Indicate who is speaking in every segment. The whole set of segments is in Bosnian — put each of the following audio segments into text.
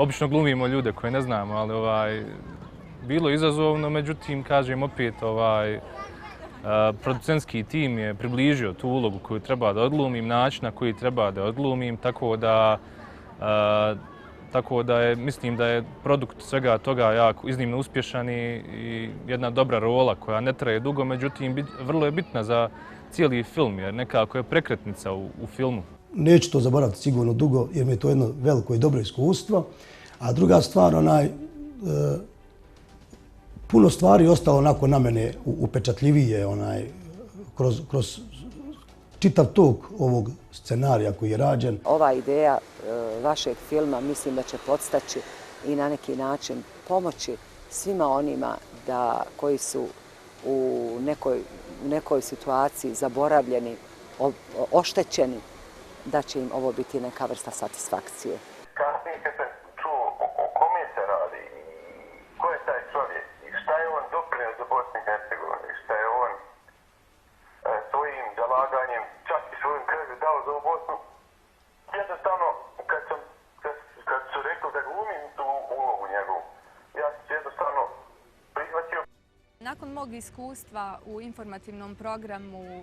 Speaker 1: obično glumimo ljude koje ne znamo, ali bilo izazovno, međutim, kažem opet, producentski tim je približio tu ulogu koju treba da odglumim, način na koji treba da odglumim, tako da mislim da je produkt svega toga jako iznimno uspješan i jedna dobra rola koja ne traje dugo, međutim, vrlo je bitna za cijeli film, jer nekako je prekretnica u filmu.
Speaker 2: Neću to zaboraviti sigurno dugo, jer mi je to jedno veliko i dobro iskustvo. A druga stvar, puno stvari je ostalo onako na mene upečatljivije kroz čitav tok ovog scenarija koji je rađen.
Speaker 3: Ova ideja vašeg filma mislim da će podstaći i na neki način pomoći svima onima koji su u nekoj situaciji zaboravljeni, oštećeni, da će im ovo biti neka vrsta satisfakcije.
Speaker 4: Kasnije kad sam čuo o kome se radi i ko je taj čovjek i šta je on doprinio za Bosnu i Hercegovinu i šta je on svojim zalaganjem, čak i svojim krvlju dao za ovu Bosnu, jednostavno kad su rekli da glumim tu ulogu njegovu, ja sam jednostavno prihvatio.
Speaker 5: Nakon mog iskustva u informativnom programu,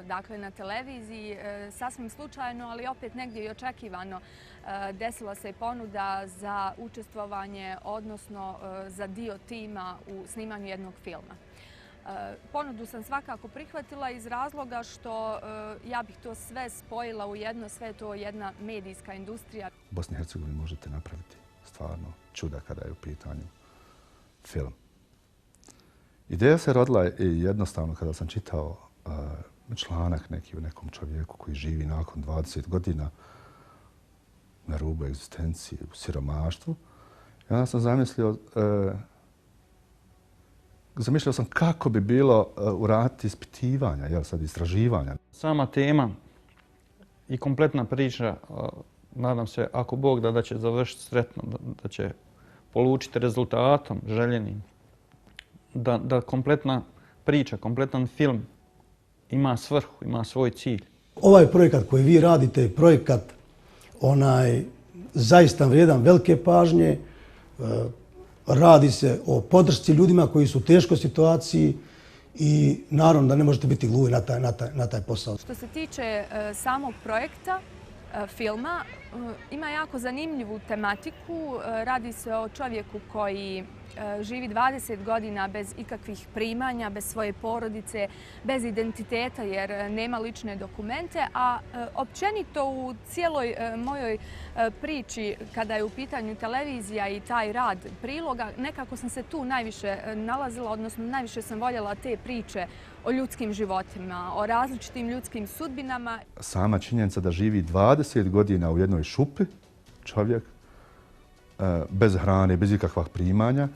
Speaker 5: dakle na televiziji, sasvim slučajno, ali opet negdje i očekivano, desila se i ponuda za učestvovanje, odnosno za dio tima u snimanju jednog filma. Ponudu sam svakako prihvatila iz razloga što ja bih to sve spojila u jedno, sve je to jedna medijska industrija.
Speaker 6: U Bosni i Hercegovini možete napraviti stvarno čuda kada je u pitanju film. Ideja se rodila jednostavno kada sam čitao članak neki o nekom čovjeku koji živi nakon 20 godina na rubu egzistencije, u siromaštvu. I onda sam zamišljao sam kako bi bilo uraditi ispitivanja, sad istraživanja.
Speaker 7: Sama tema i kompletna priča, nadam se, ako Bog da će završiti sretno, da će polučiti rezultatom željenim. Da kompletna priča, kompletan film ima svrhu, ima svoj cilj.
Speaker 2: Ovaj projekat koji vi radite je projekat zaista vrijedan velike pažnje. Radi se o podršci ljudima koji su u teškoj situaciji i naravno da ne možete biti gluvi na taj posao.
Speaker 5: Što se tiče samog projekta, filma, ima jako zanimljivu tematiku. Radi se o čovjeku koji živi 20 godina bez ikakvih primanja, bez svoje porodice, bez identiteta jer nema lične dokumente, a općenito u cijeloj mojoj priči kada je u pitanju televizija i taj rad priloga, nekako sam se tu najviše nalazila, odnosno najviše sam voljela te priče o ljudskim životima, o različitim ljudskim sudbinama.
Speaker 6: Sama činjenica da živi 20 godina u jednoj šupi, čovjek, bez hrane, bez ikakvih primanja,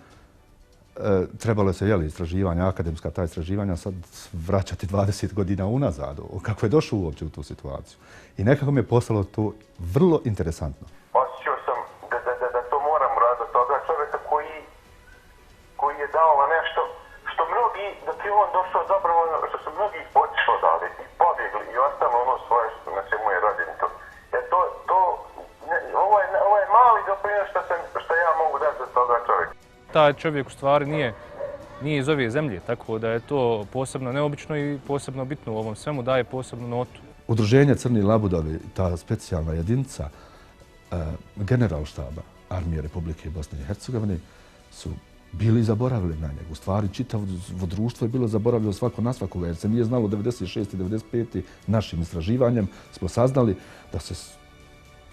Speaker 6: trebalo se istraživanja, akademska ta istraživanja sad vraćati 20 godina unazad. Kako je došao uopće u tu situaciju. I nekako mi je postalo to vrlo interesantno.
Speaker 4: Osjećao sam da to moram uraditi od toga čovjeka koji je dao nešto što mnogi, dok je on došao dobrovoljno, što su mnogi otišli odavde i pobjegli i ostalo ono svoje na čemu je rođen to. Jer ovo je mali doprinos što ja mogu dati za toga čovjeka.
Speaker 1: Taj čovjek u stvari nije iz ove zemlje, tako da je to posebno neobično i posebno bitno u ovom svemu, daje posebnu notu.
Speaker 6: Udruženje Crni labudovi, ta specijalna jedinica generalštaba Armije Republike Bosne i Hercegovine su bili zaboravili na njega. U stvari, čitavo društvo je bilo zaboravljeno svako na svakoga, jer se nije znalo 96. i 95. našim istraživanjem smo saznali da se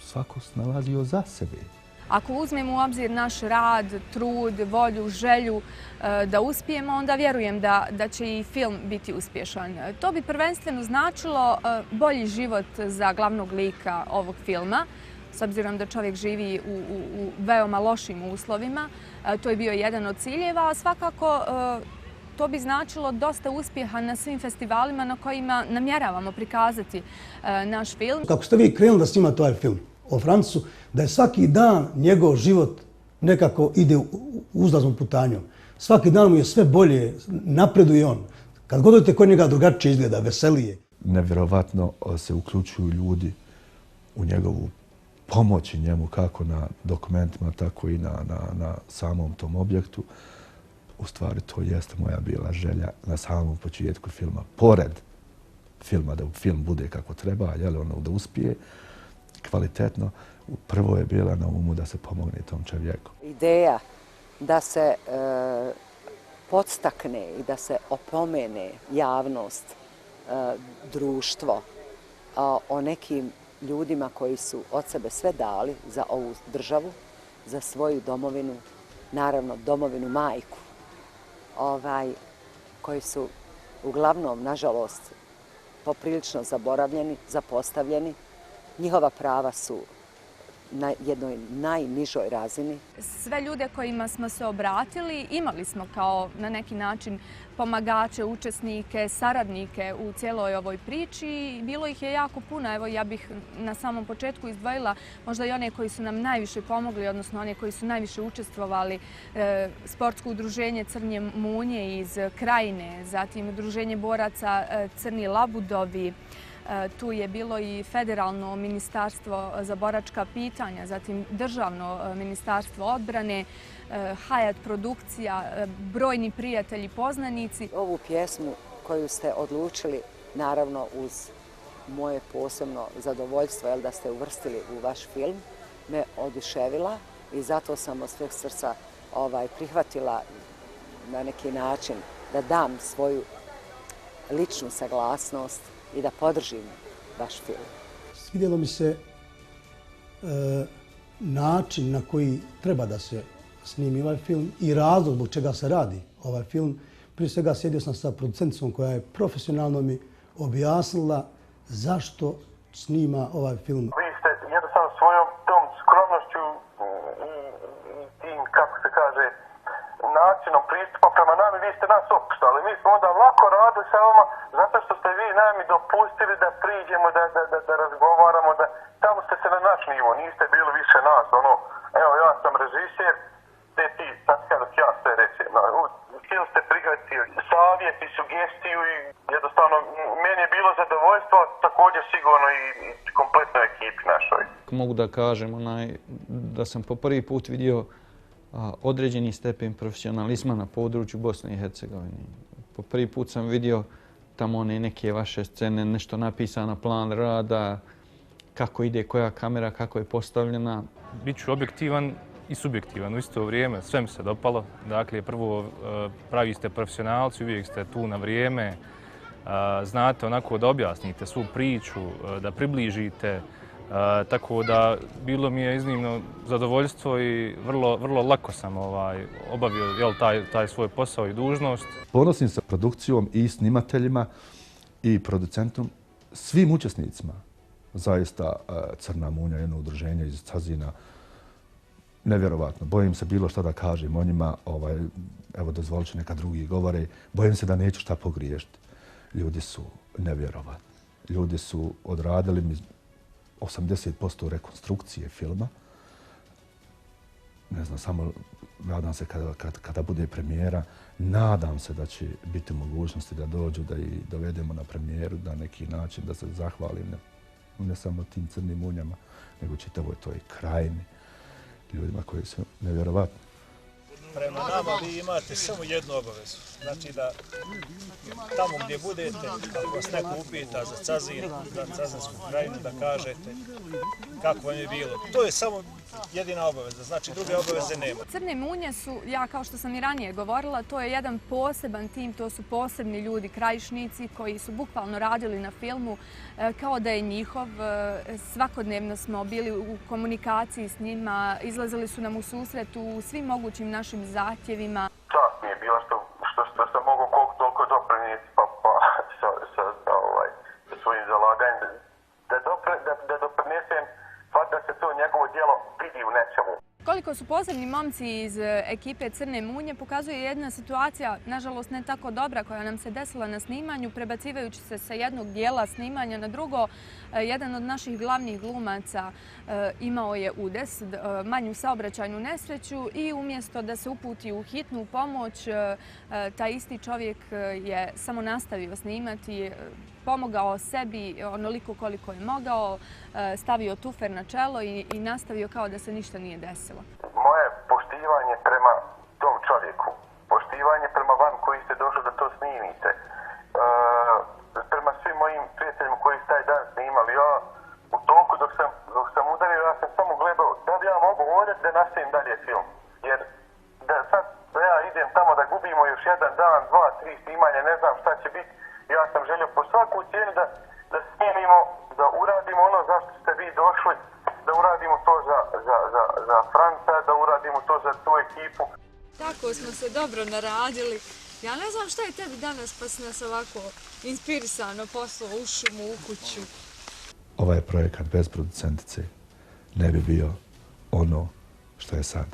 Speaker 6: svako snalazio za sebe.
Speaker 5: Ako uzmemo u obzir naš rad, trud, volju, želju da uspijemo, onda vjerujem da će i film biti uspješan. To bi prvenstveno značilo bolji život za glavnog lika ovog filma, s obzirom da čovjek živi u veoma lošim uslovima. To je bio jedan od ciljeva, a svakako to bi značilo dosta uspjeha na svim festivalima na kojima namjeravamo prikazati naš film.
Speaker 2: Kako ste vi krenuli da snimate ovaj film o Francu, da je svaki dan njegov život nekako ide uzlaznom putanjom. Svaki dan mu je sve bolje, napreduje on. Kad god odete kod njega drugačije izgleda, veselije.
Speaker 6: Nevjerovatno se uključuju ljudi u njegovu pomoći njemu kako na dokumentima, tako i na samom tom objektu. U stvari, to jeste moja bila želja na samom početku filma. Pored filma, da film bude kako treba, da uspije kvalitetno, prvo je bila na umu da se pomogne tom čovjeku.
Speaker 3: Ideja da se podstakne i da se opomene javnost, društvo o nekim ljudima koji su od sebe sve dali za ovu državu, za svoju domovinu, naravno domovinu majku, koji su uglavnom, nažalost, poprilično zaboravljeni, zapostavljeni. Njihova prava su na jednoj najnižoj razini.
Speaker 5: Sve ljude kojima smo se obratili imali smo kao na neki način pomagače, učesnike, saradnike u cijeloj ovoj priči. Bilo ih je jako puno. Evo, ja bih na samom početku izdvojila možda i one koji su nam najviše pomogli, odnosno one koji su najviše učestvovali. Sportsko udruženje Crne munje iz Krajine, zatim udruženje boraca Crni labudovi. Tu je bilo i Federalno ministarstvo za boračka pitanja, zatim Državno ministarstvo odbrane, Hayat produkcija, brojni prijatelji, poznanici.
Speaker 3: Ovu pjesmu koju ste odlučili, naravno uz moje posebno zadovoljstvo da ste uvrstili u vaš film, me oduševila i zato sam od sveg srca prihvatila na neki način da dam svoju ličnu saglasnost i da podržim vaš film.
Speaker 2: Svidjelo mi se način na koji treba da se snimi ovaj film i razlog zbog čega se radi ovaj film. Prije svega sjedio sam sa producenticom koja je profesionalno mi objasnila zašto snima ovaj film.
Speaker 4: Vi ste jednostavno svojom tom skromnošću i tim, kako se kaže, načinom pristupa prema nami, vi ste nas opuštali. Mi smo onda lako radili sa vama zato što ste vi nami dopustili da priđemo, da razgovaramo, da tamo ste se na naš nivo, niste bili više nas. Evo, ja sam režiser, ti, sad kada ja sve reći, htjeli ste prihvatiti savjet i sugestiju i jednostavno meni je bilo zadovoljstvo, također sigurno i kompletnoj ekipi našoj.
Speaker 7: Mogu da kažem da sam po prvi put vidio određeni stepen profesionalizma na području Bosne i Hercegovine. Po prvi put sam vidio tamo neke vaše scene, nešto napisano, plan rada, kako ide koja kamera, kako je postavljena.
Speaker 1: Biću objektivan i subjektivan u isto vrijeme. Sve mi se dopalo. Dakle, prvo pravi ste profesionalci, uvijek ste tu na vrijeme. Znate onako da objasnite svu priču, da približite. Tako da bilo mi je iznimno zadovoljstvo i vrlo lako sam obavio taj svoj posao i dužnost.
Speaker 6: Ponosim sa produkcijom i snimateljima i producentom, svim učesnicima. Zaista Crna munja, jedno udruženje iz Cazina, nevjerovatno. Bojim se bilo šta da kažem o njima, evo dozvolit ću neka drugi govore, bojim se da neću šta pogriješiti. Ljudi su nevjerovatni. Ljudi su odradili mi 80% rekonstrukcije filma. Ne znam, samo nadam se kada bude premijera, nadam se da će biti mogućnosti da dođu, da ih dovedemo na premijeru, na neki način da se zahvalim ne samo tim Crnim munjama, nego čitavoj toj krajini, ljudima koji su nevjerovatni.
Speaker 8: Prema nama vi imate samo jednu obavezu. Znači da tamo gdje budete, ako vas neko upita za Cazin, za Cazinsku krajinu, da kažete kako vam je bilo. To je samo jedina obaveza, znači druge obaveze nema.
Speaker 5: Crne munje su, ja kao što sam i ranije govorila, to je jedan poseban tim, to su posebni ljudi, krajišnici koji su bukvalno radili na filmu kao da je njihov. Svakodnevno smo bili u komunikaciji s njima, izlazili su nam u susret u svim mogućim našim zahtjevima.
Speaker 4: Čast mi je bilo što sam mogao koliko toliko doprinijeti sa svojim zalaganjem, da doprinesem da se to njegovo djelo vidi u nečemu.
Speaker 5: Koliko su posebni momci iz ekipe Crne munje pokazuje jedna situacija, nažalost ne tako dobra, koja nam se desila na snimanju, prebacivajući se sa jednog dijela snimanja na drugo. Jedan od naših glavnih glumaca imao je udes, manju saobraćajnu nesreću i umjesto da se uputi u hitnu pomoć, taj isti čovjek je samo nastavio snimati. pomogao sebi onoliko koliko je mogao, stavio tufer na čelo i nastavio kao da se ništa nije desilo.
Speaker 4: Moje poštivanje prema tom čovjeku, poštivanje prema vam koji ste došli da to snimite, prema svim mojim prijateljima koji su taj dan snimali, ja u toku dok sam udario, ja sam samo gledao da li ja mogu ovdje da nastavim dalje film. Jer da sad da ja idem tamo da gubimo još jedan dan, 2, 3 snimanja, ne znam šta će biti, ja sam želio po svaku cijenu da snimimo, da uradimo ono zašto ste vi došli, da uradimo to za Franca, da uradimo to za tu ekipu.
Speaker 9: Tako smo se dobro naradili. Ja ne znam šta je tebi danas pa si nas ovako inspirisano poslao u šumu, u kuću.
Speaker 6: Ovaj projekat bez producentice ne bi bio ono što je sad.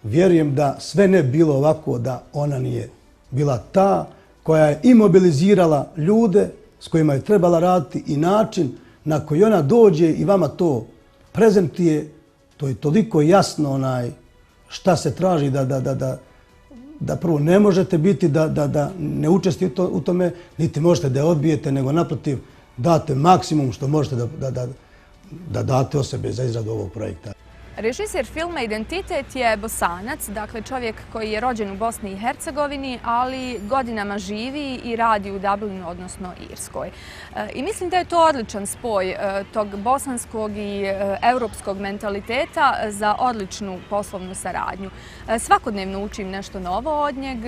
Speaker 2: Vjerujem da sve ne bilo ovako da ona nije bila ta koja je imobilizirala ljude s kojima je trebala raditi i način na koji ona dođe i vama to prezentuje. To je toliko jasno šta se traži da prvo ne možete biti, da ne učestvujete u tome, niti možete da je odbijete, nego naprotiv date maksimum što možete da date o sebe za izradu ovog projekta.
Speaker 5: Režiser filma Identitet je Bosanac, dakle čovjek koji je rođen u Bosni i Hercegovini, ali godinama živi i radi u Dublinu, odnosno Irskoj. I mislim da je to odličan spoj tog bosanskog i europskog mentaliteta za odličnu poslovnu saradnju. Svakodnevno učim nešto novo od njeg.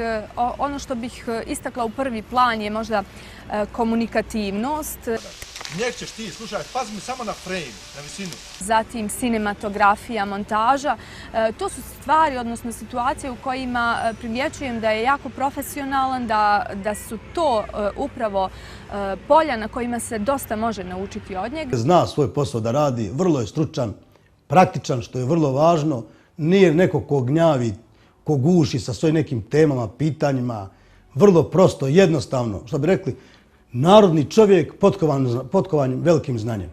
Speaker 5: Ono što bih istakla u prvi plan je možda komunikativnost.
Speaker 10: Njeg ćeš ti, slušaj, pazi mi samo na frame, na visinu.
Speaker 5: Zatim cinematografija, montaža. To su stvari, odnosno situacije u kojima primjećujem da je jako profesionalan, da su to upravo polja na kojima se dosta može naučiti od njega.
Speaker 2: Zna svoj posao da radi, vrlo je stručan, praktičan, što je vrlo važno. Nije neko ko gnjavi, ko guši sa svojim nekim temama, pitanjima. Vrlo prosto, jednostavno, što bi rekli, narodni čovjek potkovan velikim znanjem.